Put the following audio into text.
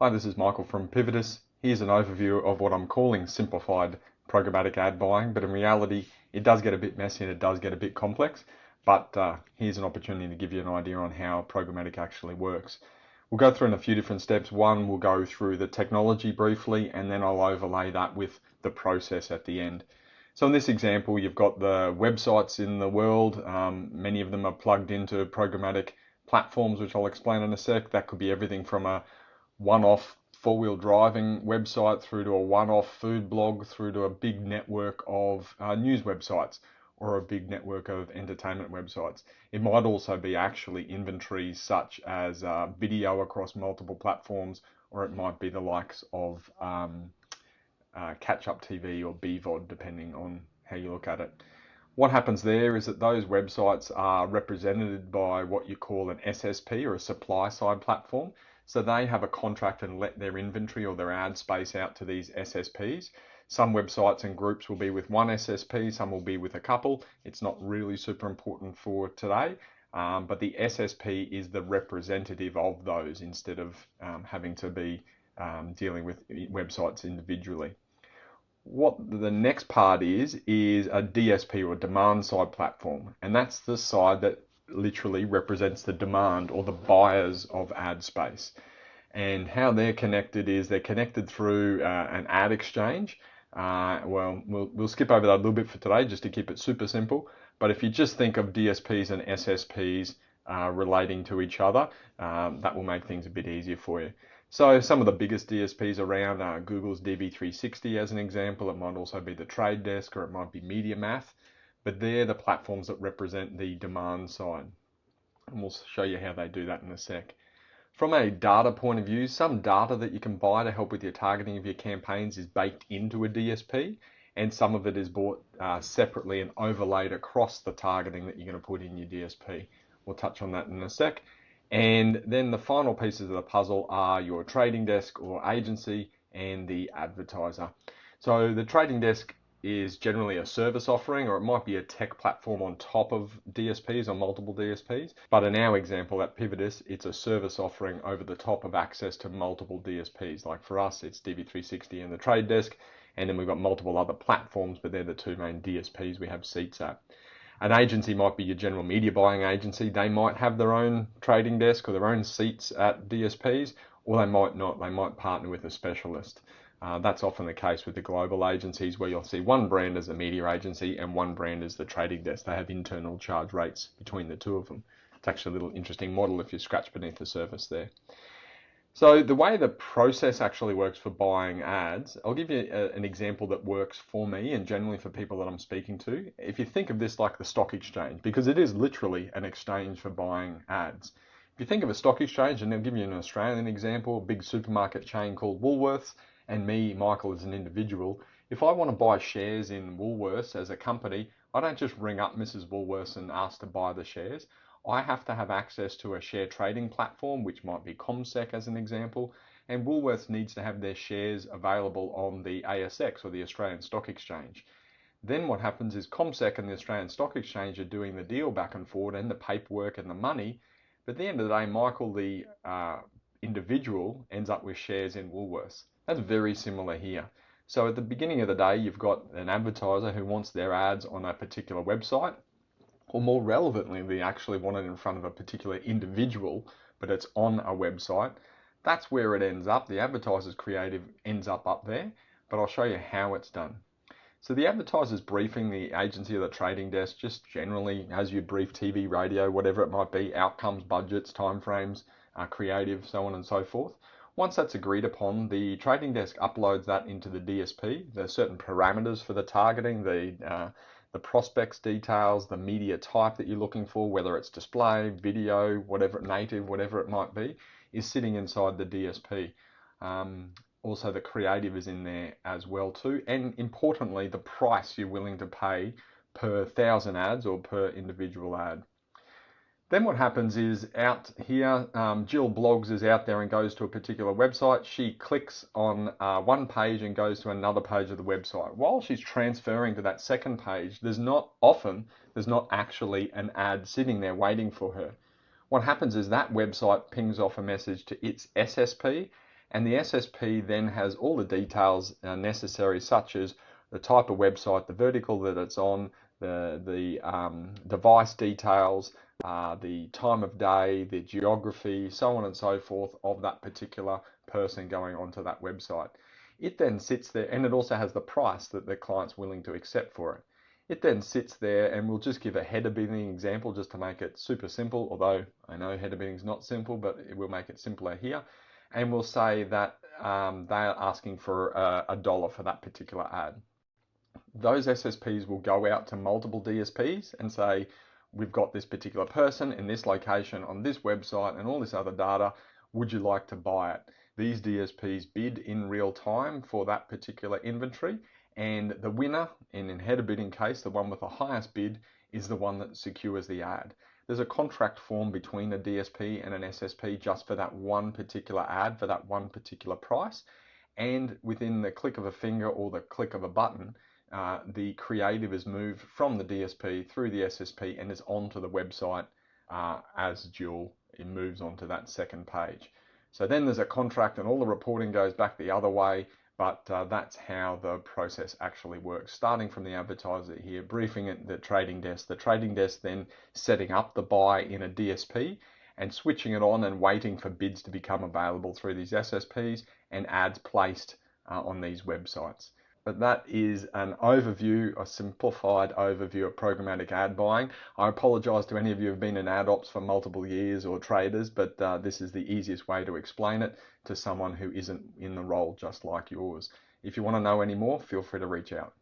Hi, this is Michael from Pivotus. Here's an overview of what I'm calling simplified programmatic ad buying, but in reality, it does get a bit messy and it does get a bit complex. But here's an opportunity to give you an idea on how programmatic actually works. We'll go through in a few different steps. One, we'll go through the technology briefly, and then I'll overlay that with the process at the end. So in this example, you've got the websites in the world. Many of them are plugged into programmatic platforms, which I'll explain in a sec. That could be everything from a one-off four-wheel driving website through to a one-off food blog through to a big network of news websites or a big network of entertainment websites. It might also be actually inventories such as video across multiple platforms, or it might be the likes of catch-up TV or BVOD, depending on how you look at it. What happens there is that those websites are represented by what you call an SSP, or a supply-side platform. So they have a contract and let their inventory or their ad space out to these SSPs. Some websites and groups will be with one SSP, some will be with a couple. It's not really super important for today, but the SSP is the representative of those instead of having to be dealing with websites individually. What the next part is a DSP, or demand side platform, and that's the side that literally represents the demand or the buyers of ad space. And how they're connected is they're connected through an ad exchange. We'll skip over that a little bit for today just to keep it super simple. But if you just think of DSPs and SSPs relating to each other, that will make things a bit easier for you. So some of the biggest DSPs around are Google's DV360 as an example. It might also be the Trade Desk, or it might be MediaMath. But they're the platforms that represent the demand side. And we'll show you how they do that in a sec. From a data point of view, some data that you can buy to help with your targeting of your campaigns is baked into a DSP, and some of it is bought separately and overlaid across the targeting that you're going to put in your DSP. We'll touch on that in a sec. And then the final pieces of the puzzle are your trading desk or agency and the advertiser. So the trading desk is generally a service offering, or it might be a tech platform on top of DSPs or multiple DSPs. But in our example at Pivotus, it's a service offering over the top of access to multiple DSPs. Like for us, it's DV360 and the Trade Desk, and then we've got multiple other platforms, but they're the two main DSPs we have seats at. An agency might be your general media buying agency. They might have their own trading desk or their own seats at DSPs, or they might not. They might partner with a specialist. That's often the case with the global agencies, where you'll see one brand as a media agency and one brand as the trading desk. They have internal charge rates between the two of them. It's actually a little interesting model if you scratch beneath the surface there. So the way the process actually works for buying ads, I'll give you an example that works for me and generally for people that I'm speaking to. If you think of this like the stock exchange, because it is literally an exchange for buying ads. If you think of a stock exchange, and I'll give you an Australian example, a big supermarket chain called Woolworths, and me, Michael, as an individual, if I want to buy shares in Woolworths as a company, I don't just ring up Mrs. Woolworths and ask to buy the shares. I have to have access to a share trading platform, which might be CommSec as an example, and Woolworths needs to have their shares available on the ASX, or the Australian Stock Exchange. Then what happens is CommSec and the Australian Stock Exchange are doing the deal back and forward and the paperwork and the money, but at the end of the day, Michael, the individual, ends up with shares in Woolworths. That's very similar here. So at the beginning of the day, you've got an advertiser who wants their ads on a particular website, or more relevantly, they actually want it in front of a particular individual, but it's on a website. That's where it ends up. The advertiser's creative ends up there, but I'll show you how it's done. So the advertiser's briefing the agency or the trading desk just generally as you brief TV, radio, whatever it might be, outcomes, budgets, timeframes, creative, so on and so forth. Once that's agreed upon, the trading desk uploads that into the DSP. There's certain parameters for the targeting, the prospects details, the media type that you're looking for, whether it's display, video, whatever, native, whatever it might be, is sitting inside the DSP. Also, the creative is in there as well too, and importantly, the price you're willing to pay per 1,000 ads or per individual ad. Then what happens is out here, Jill Blogs is out there and goes to a particular website. She clicks on one page and goes to another page of the website. While she's transferring to that second page, there's not actually an ad sitting there waiting for her. What happens is that website pings off a message to its SSP, And the SSP then has all the details necessary, such as the type of website, the vertical that it's on, the device details, the time of day, the geography, so on and so forth of that particular person going onto that website. It then sits there, and it also has the price that the client's willing to accept for it. It then sits there, and we'll just give a header bidding example just to make it super simple, although I know header bidding is not simple, but it will make it simpler here. And we'll say that they are asking for $1 for that particular ad. Those SSPs will go out to multiple DSPs and say, we've got this particular person in this location on this website and all this other data. Would you like to buy it? These DSPs bid in real time for that particular inventory, and the winner, in header bidding case, the one with the highest bid, is the one that secures the ad. There's a contract formed between a DSP and an SSP just for that one particular ad, for that one particular price, and within the click of a finger or the click of a button, the creative is moved from the DSP through the SSP and is onto the website as dual. It moves onto that second page. So then there's a contract and all the reporting goes back the other way, but that's how the process actually works. Starting from the advertiser here, briefing it the trading desk then setting up the buy in a DSP and switching it on and waiting for bids to become available through these SSPs and ads placed on these websites. But that is an overview, a simplified overview of programmatic ad buying. I apologize to any of you who have been in AdOps for multiple years or traders, but this is the easiest way to explain it to someone who isn't in the role just like yours. If you want to know any more, feel free to reach out.